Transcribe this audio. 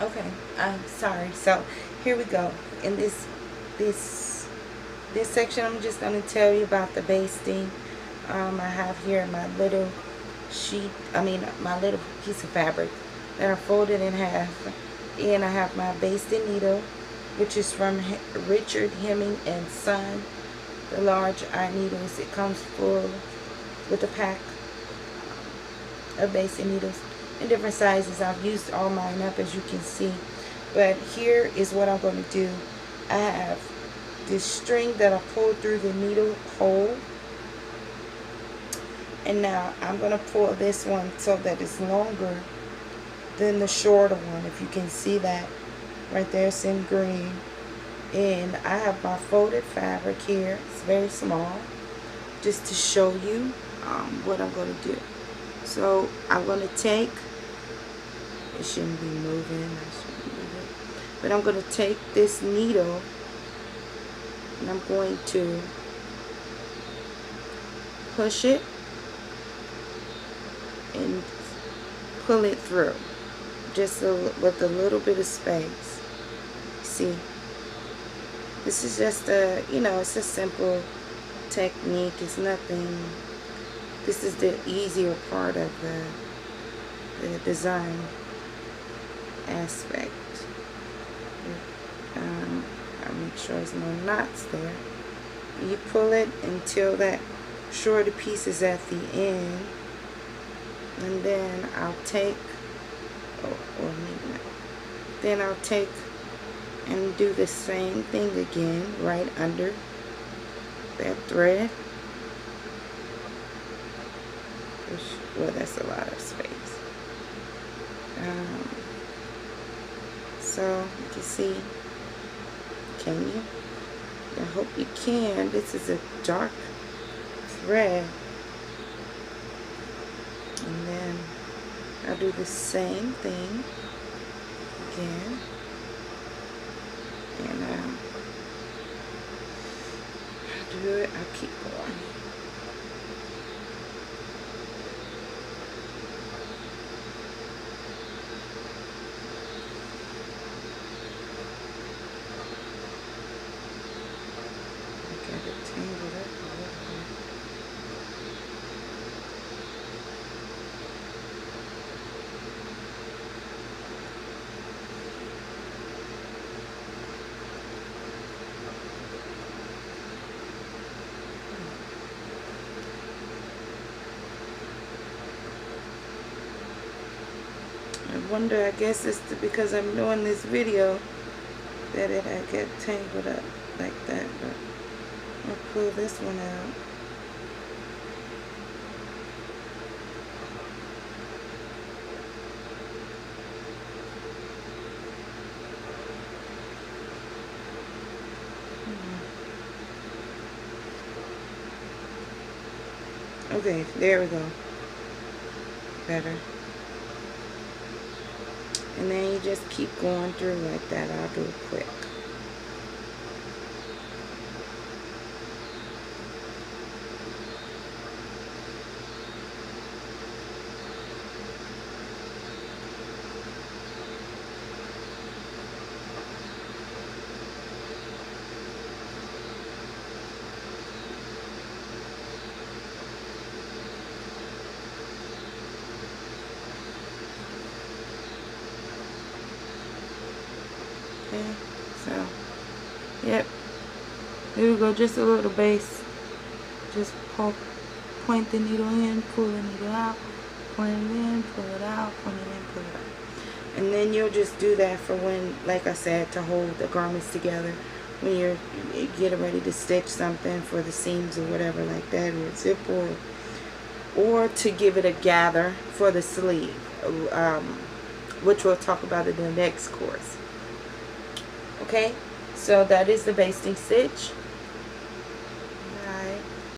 Okay, I'm sorry. So here we go. In this section, I'm just going to tell you about the basting. I have here my little sheet. I mean, my little piece of fabric that I folded in half, and I have my basting needle, which is from Richard Hemming and Son. The large eye needles. It comes full with a pack of basting needles in different sizes. I've used all mine up, as you can see. But here is what I'm going to do. I have this string that I pulled through the needle hole. And now I'm going to pull this one so that it's longer than the shorter one. If you can see that right there, it's in green. And I have my folded fabric here. It's very small, just to show you what I'm going to do. So I'm going to take, it shouldn't be moving, but I'm going to take this needle and I'm going to push it and pull it through, just with a little bit of space. See, this is just a, it's a simple technique. It's nothing. This is the easier part of the design aspect. I'll make sure there's no knots there. You pull it until that shorter piece is at the end, and then I'll take, or maybe not. Then I'll take and do the same thing again right under that thread. Well, that's a lot of space. So you can see, can you? I hope you can. This is a dark thread. And then I'll do the same thing again. And I'll do it. I'll keep going. I wonder, I guess it's because I'm doing this video that I get tangled up like that, but I'll pull this one out. Okay, there we go. Better. And then you just keep going through like that. I'll do it quick. Okay, so, yep, there we go, just a little base. Just point the needle in, pull the needle out, point it in, pull it out, point it in, pull it out. And then you'll just do that for when, like I said, to hold the garments together. When you're getting ready to stitch something for the seams or whatever like that, or a zip, or to give it a gather for the sleeve, which we'll talk about in the next course. Okay, so that is the basting stitch.